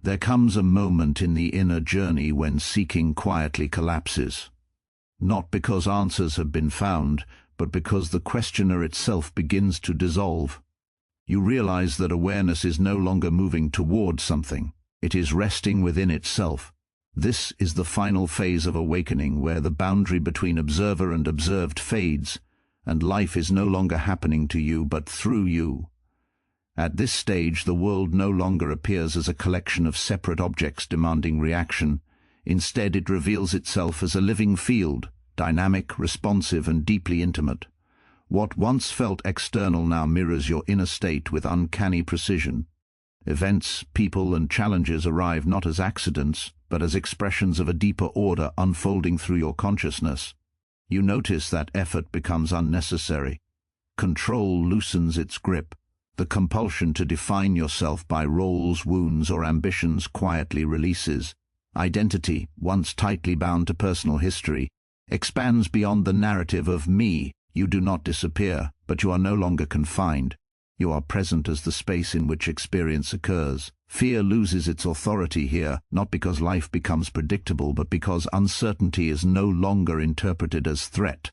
There comes a moment in the inner journey when seeking quietly collapses. Not because answers have been found, but because the questioner itself begins to dissolve. You realize that awareness is no longer moving toward something. It is resting within itself. This is the final phase of awakening, where the boundary between observer and observed fades, and life is no longer happening to you but through you. At this stage, the world no longer appears as a collection of separate objects demanding reaction. Instead, it reveals itself as a living field, dynamic, responsive, and deeply intimate. What once felt external now mirrors your inner state with uncanny precision. Events, people, and challenges arrive not as accidents, but as expressions of a deeper order unfolding through your consciousness. You notice that effort becomes unnecessary. Control loosens its grip. The compulsion to define yourself by roles, wounds, or ambitions quietly releases. Identity, once tightly bound to personal history, expands beyond the narrative of me. You do not disappear, but you are no longer confined. You are present as the space in which experience occurs. Fear loses its authority here, not because life becomes predictable, but because uncertainty is no longer interpreted as threat.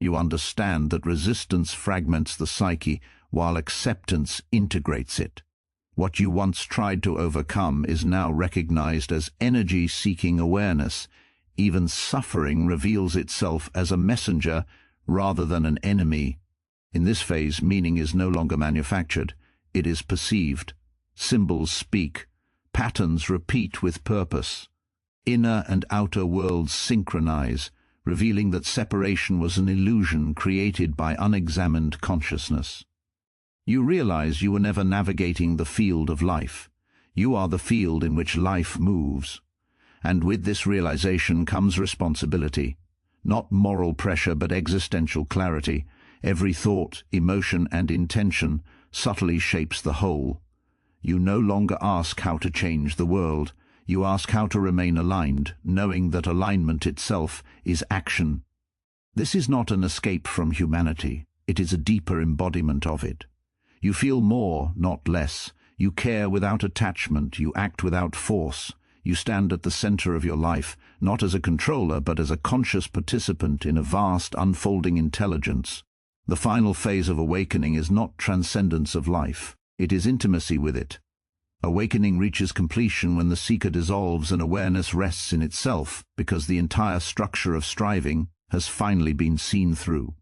You understand that resistance fragments the psyche, while acceptance integrates it. What you once tried to overcome is now recognized as energy-seeking awareness. Even suffering reveals itself as a messenger rather than an enemy. In this phase, meaning is no longer manufactured. It is perceived. Symbols speak. Patterns repeat with purpose. Inner and outer worlds synchronize, revealing that separation was an illusion created by unexamined consciousness. You realize you were never navigating the field of life. You are the field in which life moves. And with this realization comes responsibility. Not moral pressure, but existential clarity. Every thought, emotion, and intention subtly shapes the whole. You no longer ask how to change the world. You ask how to remain aligned, knowing that alignment itself is action. This is not an escape from humanity. It is a deeper embodiment of it. You feel more, not less. You care without attachment. You act without force. You stand at the center of your life, not as a controller, but as a conscious participant in a vast, unfolding intelligence. The final phase of awakening is not transcendence of life. It is intimacy with it. Awakening reaches completion when the seeker dissolves and awareness rests in itself, because the entire structure of striving has finally been seen through.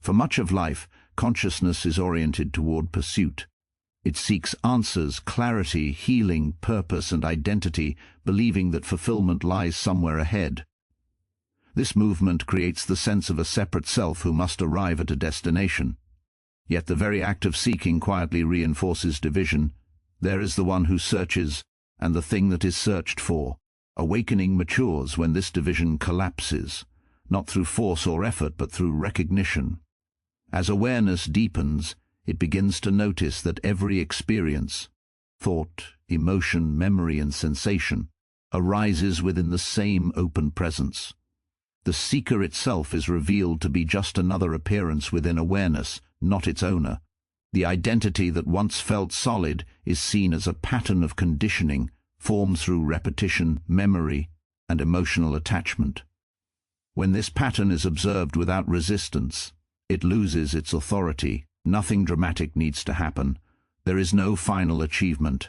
For much of life, consciousness is oriented toward pursuit. It seeks answers, clarity, healing, purpose, and identity, believing that fulfillment lies somewhere ahead. This movement creates the sense of a separate self who must arrive at a destination. Yet the very act of seeking quietly reinforces division. There is the one who searches, and the thing that is searched for. Awakening matures when this division collapses, not through force or effort, but through recognition. As awareness deepens, it begins to notice that every experience, thought, emotion, memory, and sensation, arises within the same open presence. The seeker itself is revealed to be just another appearance within awareness, not its owner. The identity that once felt solid is seen as a pattern of conditioning formed through repetition, memory, and emotional attachment. When this pattern is observed without resistance, it loses its authority. Nothing dramatic needs to happen. There is no final achievement.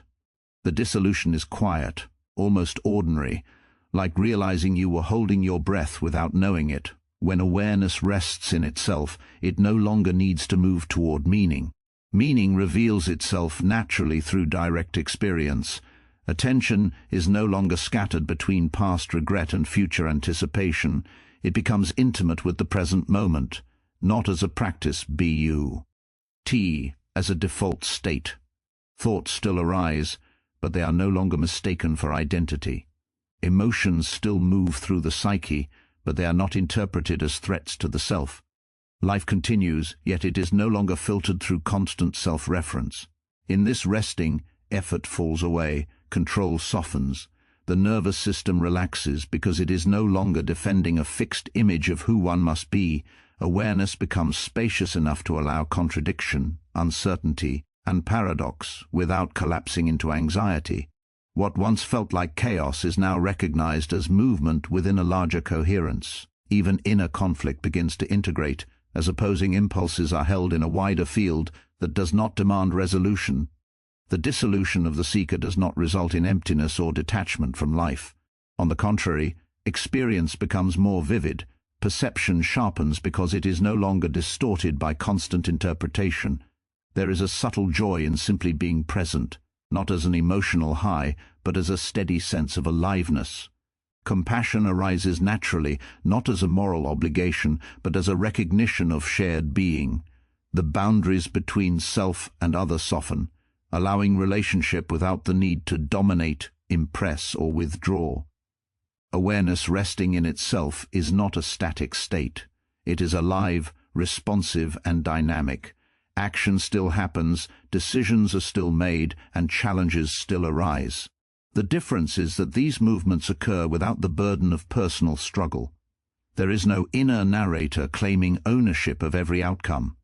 The dissolution is quiet, almost ordinary, like realizing you were holding your breath without knowing it. When awareness rests in itself, it no longer needs to move toward meaning. Meaning reveals itself naturally through direct experience. Attention is no longer scattered between past regret and future anticipation. It becomes intimate with the present moment, not as a practice T as a default state. Thoughts still arise, but they are no longer mistaken for identity. Emotions still move through the psyche, but they are not interpreted as threats to the self. Life continues, yet it is no longer filtered through constant self-reference. In this resting, effort falls away, control softens. The nervous system relaxes because it is no longer defending a fixed image of who one must be. Awareness becomes spacious enough to allow contradiction, uncertainty, and paradox without collapsing into anxiety. What once felt like chaos is now recognized as movement within a larger coherence. Even inner conflict begins to integrate, as opposing impulses are held in a wider field that does not demand resolution. The dissolution of the seeker does not result in emptiness or detachment from life. On the contrary, experience becomes more vivid, perception sharpens because it is no longer distorted by constant interpretation. There is a subtle joy in simply being present, not as an emotional high, but as a steady sense of aliveness. Compassion arises naturally, not as a moral obligation, but as a recognition of shared being. The boundaries between self and other soften, allowing relationship without the need to dominate, impress, or withdraw. Awareness resting in itself is not a static state. It is alive, responsive, and dynamic. Action still happens, decisions are still made, and challenges still arise. The difference is that these movements occur without the burden of personal struggle. There is no inner narrator claiming ownership of every outcome.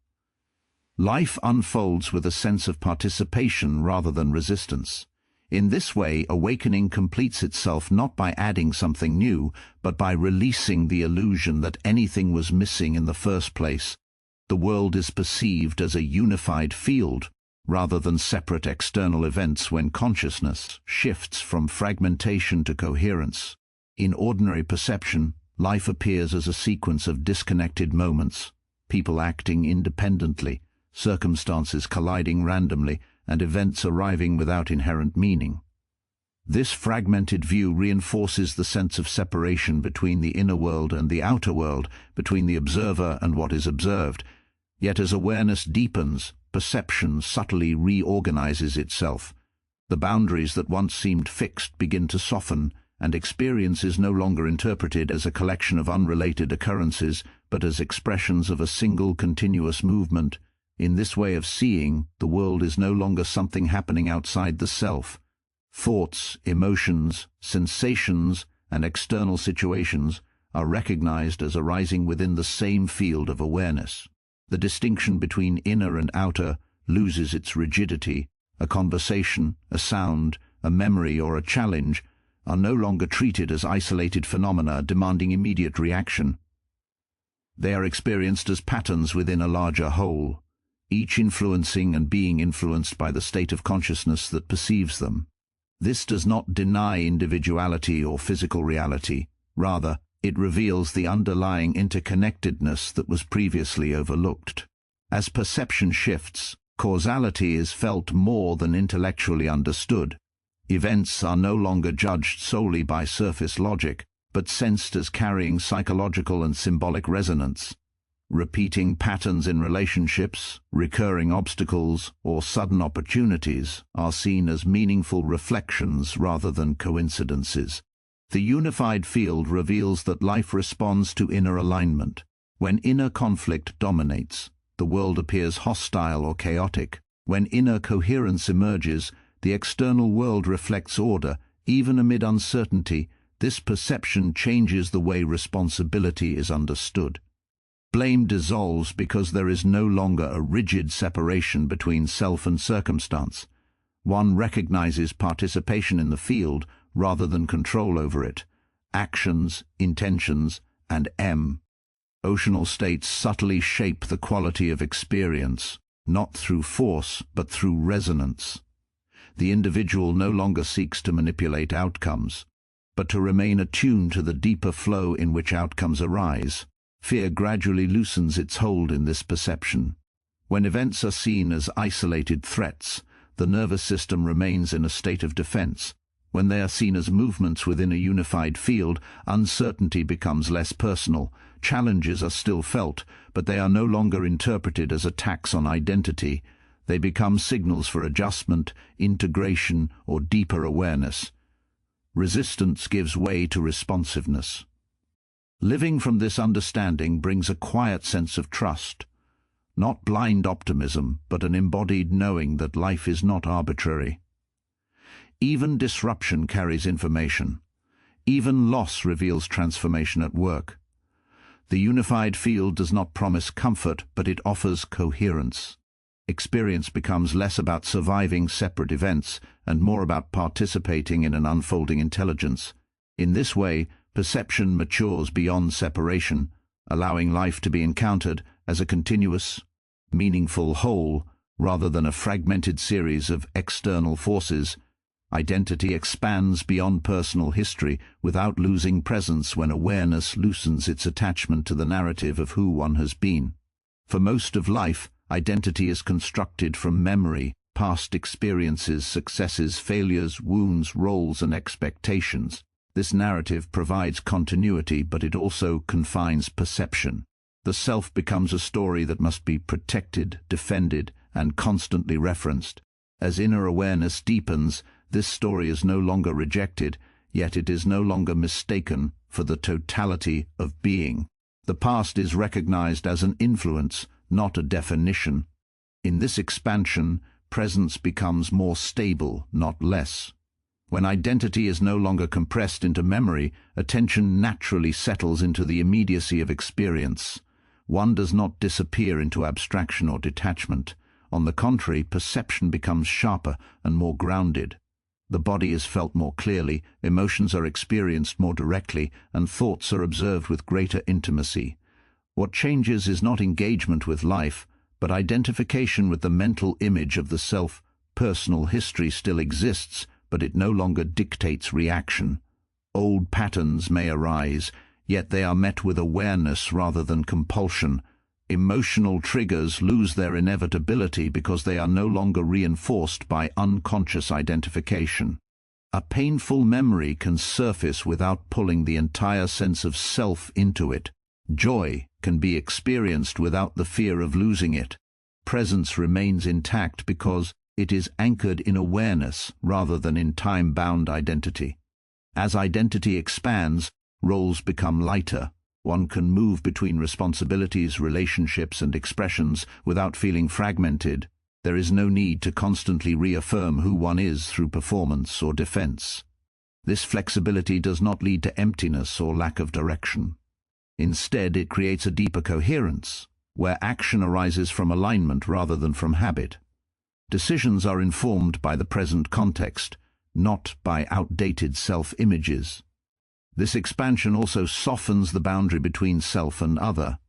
Life unfolds with a sense of participation rather than resistance. In this way, awakening completes itself not by adding something new, but by releasing the illusion that anything was missing in the first place. The world is perceived as a unified field, rather than separate external events when consciousness shifts from fragmentation to coherence. In ordinary perception, life appears as a sequence of disconnected moments, people acting independently, circumstances colliding randomly, and events arriving without inherent meaning. This fragmented view reinforces the sense of separation between the inner world and the outer world, between the observer and what is observed. Yet as awareness deepens, perception subtly reorganizes itself. The boundaries that once seemed fixed begin to soften, and experience is no longer interpreted as a collection of unrelated occurrences, but as expressions of a single continuous movement. In this way of seeing, the world is no longer something happening outside the self. Thoughts, emotions, sensations, and external situations are recognized as arising within the same field of awareness. The distinction between inner and outer loses its rigidity. A conversation, a sound, a memory, or a challenge are no longer treated as isolated phenomena demanding immediate reaction. They are experienced as patterns within a larger whole, each influencing and being influenced by the state of consciousness that perceives them. This does not deny individuality or physical reality. Rather, it reveals the underlying interconnectedness that was previously overlooked. As perception shifts, causality is felt more than intellectually understood. Events are no longer judged solely by surface logic, but sensed as carrying psychological and symbolic resonance. Repeating patterns in relationships, recurring obstacles, or sudden opportunities are seen as meaningful reflections rather than coincidences. The unified field reveals that life responds to inner alignment. When inner conflict dominates, the world appears hostile or chaotic. When inner coherence emerges, the external world reflects order. Even amid uncertainty, this perception changes the way responsibility is understood. Blame dissolves because there is no longer a rigid separation between self and circumstance. One recognizes participation in the field rather than control over it. Actions, intentions, and emotional states subtly shape the quality of experience, not through force but through resonance. The individual no longer seeks to manipulate outcomes, but to remain attuned to the deeper flow in which outcomes arise. Fear gradually loosens its hold in this perception. When events are seen as isolated threats, the nervous system remains in a state of defense. When they are seen as movements within a unified field, uncertainty becomes less personal. Challenges are still felt, but they are no longer interpreted as attacks on identity. They become signals for adjustment, integration, or deeper awareness. Resistance gives way to responsiveness. Living from this understanding brings a quiet sense of trust. Not blind optimism, but an embodied knowing that life is not arbitrary. Even disruption carries information. Even loss reveals transformation at work. The unified field does not promise comfort, but it offers coherence. Experience becomes less about surviving separate events and more about participating in an unfolding intelligence. In this way, perception matures beyond separation, allowing life to be encountered as a continuous, meaningful whole, rather than a fragmented series of external forces. Identity expands beyond personal history without losing presence when awareness loosens its attachment to the narrative of who one has been. For most of life, identity is constructed from memory, past experiences, successes, failures, wounds, roles, and expectations. This narrative provides continuity, but it also confines perception. The self becomes a story that must be protected, defended, and constantly referenced. As inner awareness deepens, this story is no longer rejected, yet it is no longer mistaken for the totality of being. The past is recognized as an influence, not a definition. In this expansion, presence becomes more stable, not less. When identity is no longer compressed into memory, attention naturally settles into the immediacy of experience. One does not disappear into abstraction or detachment. On the contrary, perception becomes sharper and more grounded. The body is felt more clearly, emotions are experienced more directly, and thoughts are observed with greater intimacy. What changes is not engagement with life, but identification with the mental image of the self. Personal history still exists, but it no longer dictates reaction. Old patterns may arise, yet they are met with awareness rather than compulsion. Emotional triggers lose their inevitability because they are no longer reinforced by unconscious identification. A painful memory can surface without pulling the entire sense of self into it. Joy can be experienced without the fear of losing it. Presence remains intact because it is anchored in awareness rather than in time-bound identity. As identity expands, roles become lighter. One can move between responsibilities, relationships, and expressions without feeling fragmented. There is no need to constantly reaffirm who one is through performance or defense. This flexibility does not lead to emptiness or lack of direction. Instead, it creates a deeper coherence, where action arises from alignment rather than from habit. Decisions are informed by the present context, not by outdated self-images. This expansion also softens the boundary between self and other.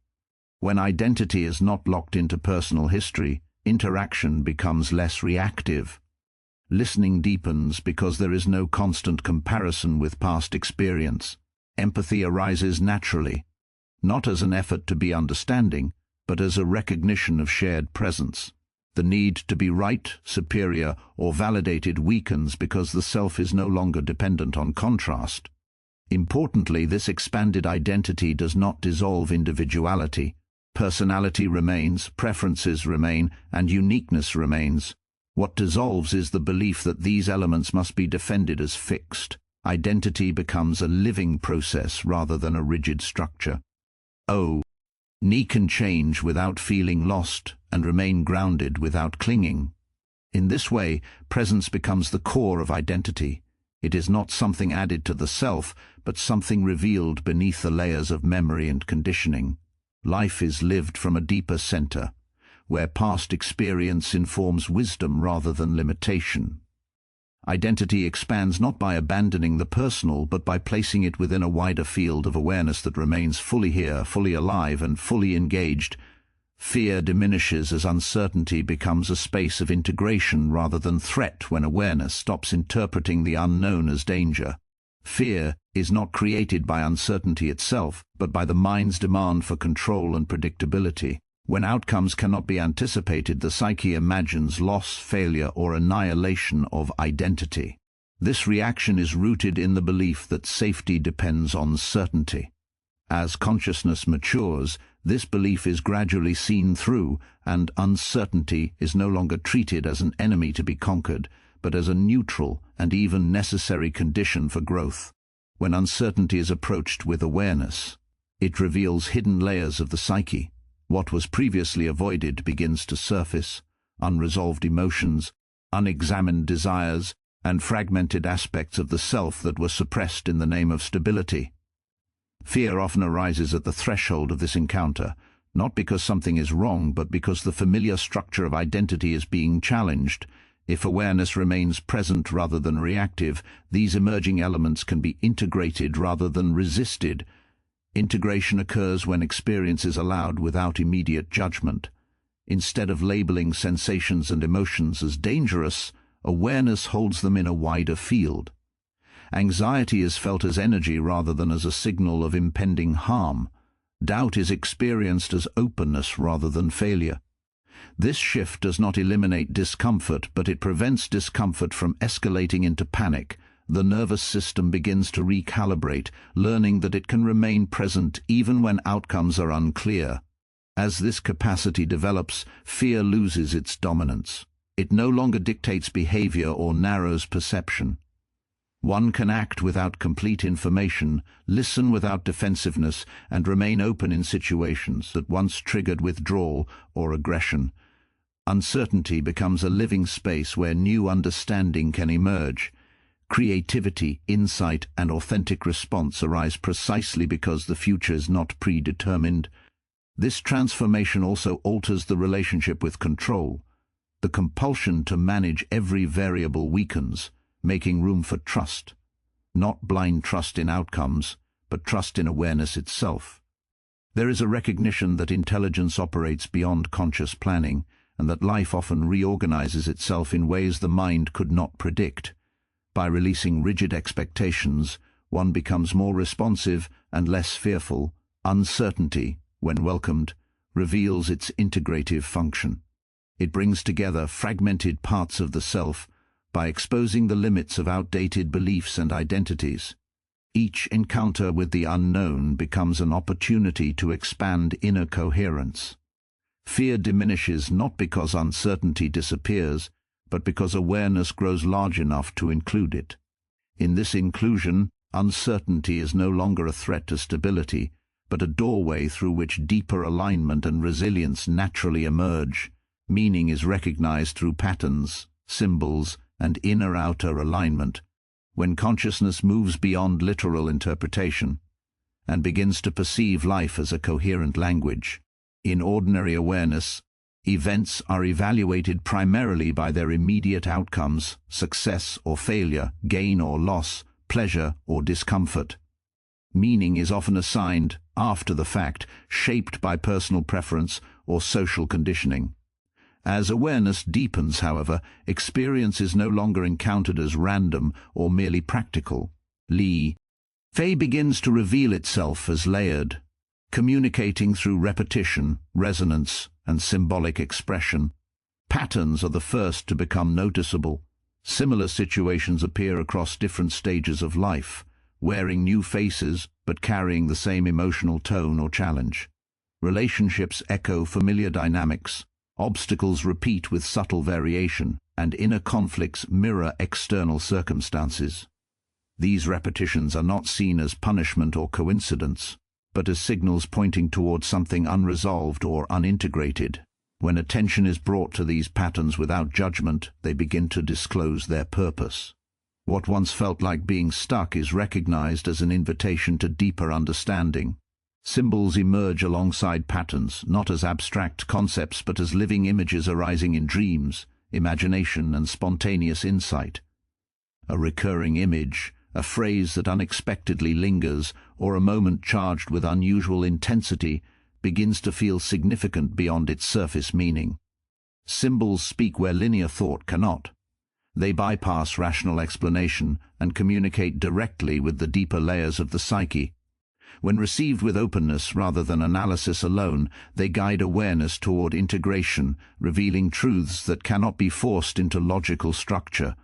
When identity is not locked into personal history, interaction becomes less reactive. Listening deepens because there is no constant comparison with past experience. Empathy arises naturally, not as an effort to be understanding, but as a recognition of shared presence. The need to be right, superior, or validated weakens because the self is no longer dependent on contrast. Importantly, this expanded identity does not dissolve individuality. Personality remains, preferences remain, and uniqueness remains. What dissolves is the belief that these elements must be defended as fixed. Identity becomes a living process rather than a rigid structure. Ni can change without feeling lost and remain grounded without clinging. In this way, presence becomes the core of identity. It is not something added to the self, but something revealed beneath the layers of memory and conditioning. Life is lived from a deeper center, where past experience informs wisdom rather than limitation. Identity expands not by abandoning the personal, but by placing it within a wider field of awareness that remains fully here, fully alive, and fully engaged. Fear diminishes as uncertainty becomes a space of integration rather than threat when awareness stops interpreting the unknown as danger. Fear is not created by uncertainty itself, but by the mind's demand for control and predictability. When outcomes cannot be anticipated, the psyche imagines loss, failure, or annihilation of identity. This reaction is rooted in the belief that safety depends on certainty. As consciousness matures, this belief is gradually seen through, and uncertainty is no longer treated as an enemy to be conquered, but as a neutral and even necessary condition for growth. When uncertainty is approached with awareness, it reveals hidden layers of the psyche. What was previously avoided begins to surface: unresolved emotions, unexamined desires, and fragmented aspects of the self that were suppressed in the name of stability. Fear often arises at the threshold of this encounter, not because something is wrong, but because the familiar structure of identity is being challenged. If awareness remains present rather than reactive, these emerging elements can be integrated rather than resisted. Integration occurs when experience is allowed without immediate judgment. Instead of labeling sensations and emotions as dangerous, awareness holds them in a wider field. Anxiety is felt as energy rather than as a signal of impending harm. Doubt is experienced as openness rather than failure. This shift does not eliminate discomfort, but it prevents discomfort from escalating into panic. The nervous system begins to recalibrate, learning that it can remain present even when outcomes are unclear. As this capacity develops, fear loses its dominance. It no longer dictates behavior or narrows perception. One can act without complete information, listen without defensiveness, and remain open in situations that once triggered withdrawal or aggression. Uncertainty becomes a living space where new understanding can emerge. Creativity, insight, and authentic response arise precisely because the future is not predetermined. This transformation also alters the relationship with control. The compulsion to manage every variable weakens, making room for trust. Not blind trust in outcomes, but trust in awareness itself. There is a recognition that intelligence operates beyond conscious planning, and that life often reorganizes itself in ways the mind could not predict. By releasing rigid expectations, one becomes more responsive and less fearful. Uncertainty, when welcomed, reveals its integrative function. It brings together fragmented parts of the self by exposing the limits of outdated beliefs and identities. Each encounter with the unknown becomes an opportunity to expand inner coherence. Fear diminishes not because uncertainty disappears, but because awareness grows large enough to include it. In this inclusion, uncertainty is no longer a threat to stability, but a doorway through which deeper alignment and resilience naturally emerge. Meaning is recognized through patterns, symbols, and inner-outer alignment, when consciousness moves beyond literal interpretation and begins to perceive life as a coherent language. In ordinary awareness, events are evaluated primarily by their immediate outcomes, success or failure, gain or loss, pleasure or discomfort. Meaning is often assigned after the fact, shaped by personal preference or social conditioning. As awareness deepens, however, experience is no longer encountered as random or merely practical. Fei begins to reveal itself as layered, communicating through repetition, resonance, and symbolic expression. Patterns are the first to become noticeable. Similar situations appear across different stages of life, wearing new faces but carrying the same emotional tone or challenge. Relationships echo familiar dynamics. Obstacles repeat with subtle variation, and inner conflicts mirror external circumstances. These repetitions are not seen as punishment or coincidence, but as signals pointing towards something unresolved or unintegrated. When attention is brought to these patterns without judgment, they begin to disclose their purpose. What once felt like being stuck is recognized as an invitation to deeper understanding. Symbols emerge alongside patterns, not as abstract concepts but as living images arising in dreams, imagination, and spontaneous insight. A recurring image, a phrase that unexpectedly lingers, or a moment charged with unusual intensity, begins to feel significant beyond its surface meaning. Symbols speak where linear thought cannot. They bypass rational explanation and communicate directly with the deeper layers of the psyche. When received with openness rather than analysis alone, they guide awareness toward integration, revealing truths that cannot be forced into logical structure.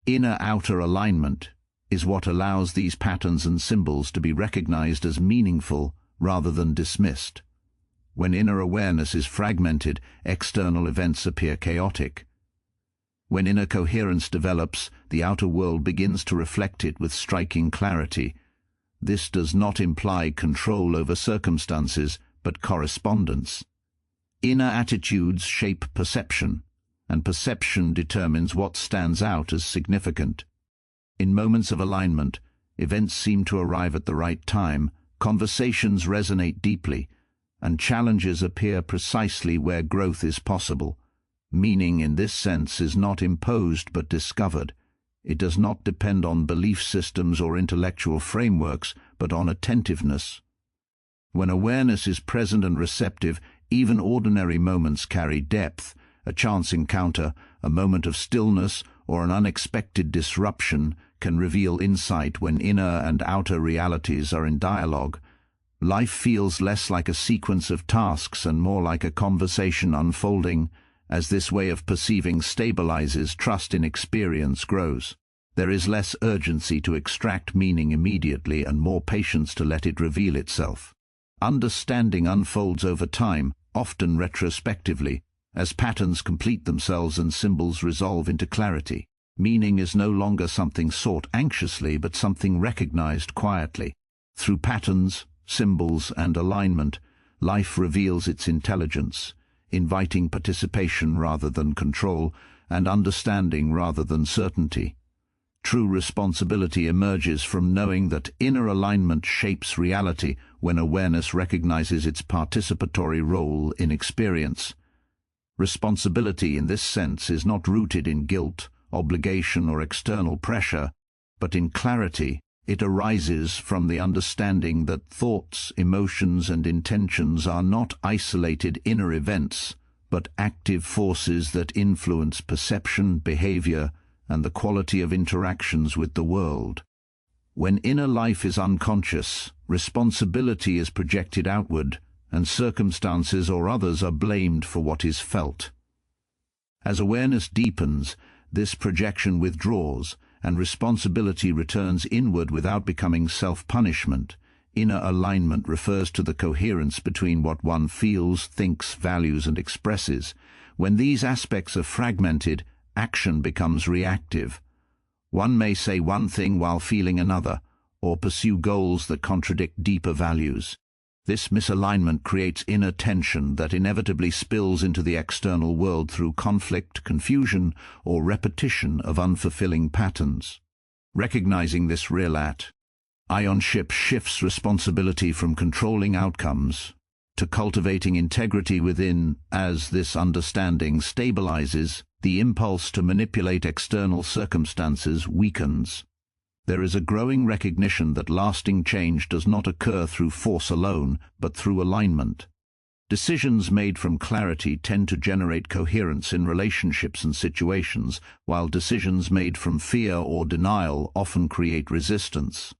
Inner-outer alignment is what allows these patterns and symbols to be recognized as meaningful rather than dismissed. When inner awareness is fragmented, external events appear chaotic. When inner coherence develops, the outer world begins to reflect it with striking clarity. This does not imply control over circumstances, but correspondence. Inner attitudes shape perception, and perception determines what stands out as significant. In moments of alignment, events seem to arrive at the right time, conversations resonate deeply, and challenges appear precisely where growth is possible. Meaning in this sense is not imposed but discovered. It does not depend on belief systems or intellectual frameworks, but on attentiveness. When awareness is present and receptive, even ordinary moments carry depth. A chance encounter, a moment of stillness, or an unexpected disruption can reveal insight when inner and outer realities are in dialogue. Life feels less like a sequence of tasks and more like a conversation unfolding. As this way of perceiving stabilizes, trust in experience grows. There is less urgency to extract meaning immediately and more patience to let it reveal itself. Understanding unfolds over time, often retrospectively, as patterns complete themselves and symbols resolve into clarity. Meaning is no longer something sought anxiously, but something recognized quietly. Through patterns, symbols, and alignment, life reveals its intelligence, inviting participation rather than control, and understanding rather than certainty. True responsibility emerges from knowing that inner alignment shapes reality when awareness recognizes its participatory role in experience. Responsibility in this sense is not rooted in guilt, obligation, or external pressure, but in clarity. It arises from the understanding that thoughts, emotions, and intentions are not isolated inner events, but active forces that influence perception, behavior, and the quality of interactions with the world. When inner life is unconscious, responsibility is projected outward, and circumstances or others are blamed for what is felt. As awareness deepens, this projection withdraws, and responsibility returns inward without becoming self-punishment. Inner alignment refers to the coherence between what one feels, thinks, values, and expresses. When these aspects are fragmented, action becomes reactive. One may say one thing while feeling another, or pursue goals that contradict deeper values. This misalignment creates inner tension that inevitably spills into the external world through conflict, confusion, or repetition of unfulfilling patterns. Recognizing this ion-ship shifts responsibility from controlling outcomes to cultivating integrity within. As this understanding stabilizes, the impulse to manipulate external circumstances weakens. There is a growing recognition that lasting change does not occur through force alone, but through alignment. Decisions made from clarity tend to generate coherence in relationships and situations, while decisions made from fear or denial often create resistance.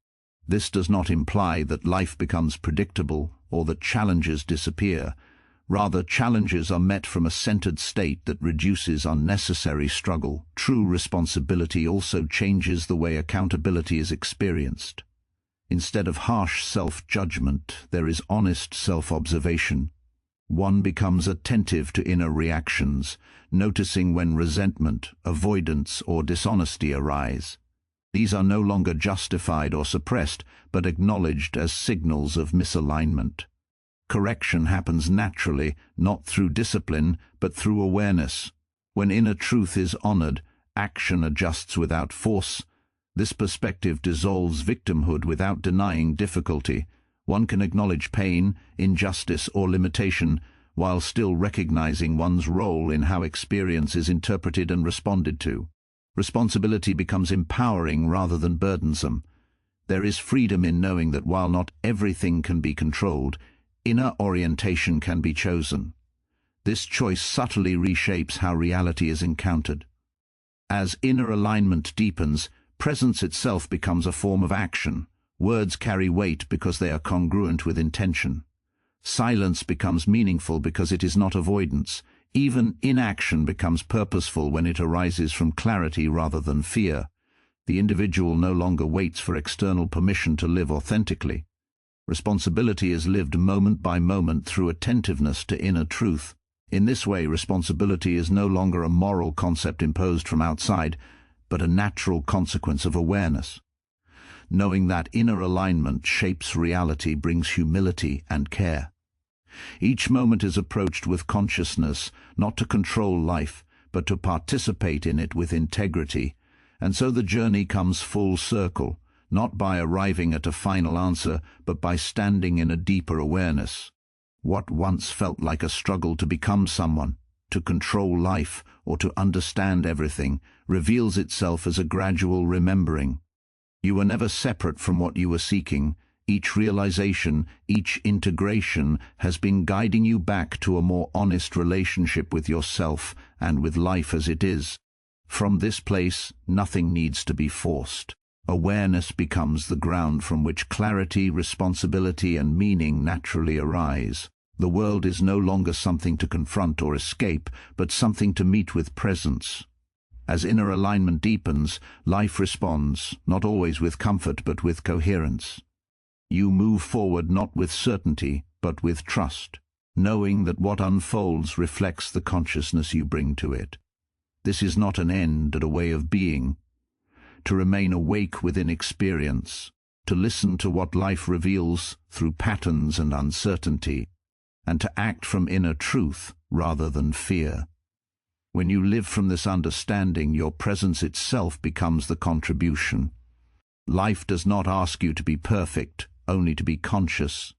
This does not imply that life becomes predictable or that challenges disappear. Rather, challenges are met from a centered state that reduces unnecessary struggle. True responsibility also changes the way accountability is experienced. Instead of harsh self-judgment, there is honest self-observation. One becomes attentive to inner reactions, noticing when resentment, avoidance, or dishonesty arise. These are no longer justified or suppressed, but acknowledged as signals of misalignment. Correction happens naturally, not through discipline, but through awareness. When inner truth is honored, action adjusts without force. This perspective dissolves victimhood without denying difficulty. One can acknowledge pain, injustice, or limitation, while still recognizing one's role in how experience is interpreted and responded to. Responsibility becomes empowering rather than burdensome. There is freedom in knowing that while not everything can be controlled, inner orientation can be chosen. This choice subtly reshapes how reality is encountered. As inner alignment deepens, presence itself becomes a form of action. Words carry weight because they are congruent with intention. Silence becomes meaningful because it is not avoidance. Even inaction becomes purposeful when it arises from clarity rather than fear. The individual no longer waits for external permission to live authentically. Responsibility is lived moment by moment through attentiveness to inner truth. In this way, responsibility is no longer a moral concept imposed from outside, but a natural consequence of awareness. Knowing that inner alignment shapes reality brings humility and care. Each moment is approached with consciousness, not to control life, but to participate in it with integrity. And so the journey comes full circle, not by arriving at a final answer, but by standing in a deeper awareness. What once felt like a struggle to become someone to control life, or to understand everything, reveals itself as a gradual remembering. You were never separate from what you were seeking. Each realization, each integration has been guiding you back to a more honest relationship with yourself and with life as it is. From this place, nothing needs to be forced. Awareness becomes the ground from which clarity, responsibility, and meaning naturally arise. The world is no longer something to confront or escape, but something to meet with presence. As inner alignment deepens, life responds, not always with comfort but with coherence. You move forward not with certainty, but with trust, knowing that what unfolds reflects the consciousness you bring to it. This is not an end, but a way of being. To remain awake within experience, to listen to what life reveals through patterns and uncertainty, and to act from inner truth rather than fear. When you live from this understanding, your presence itself becomes the contribution. Life does not ask you to be perfect, only to be conscious.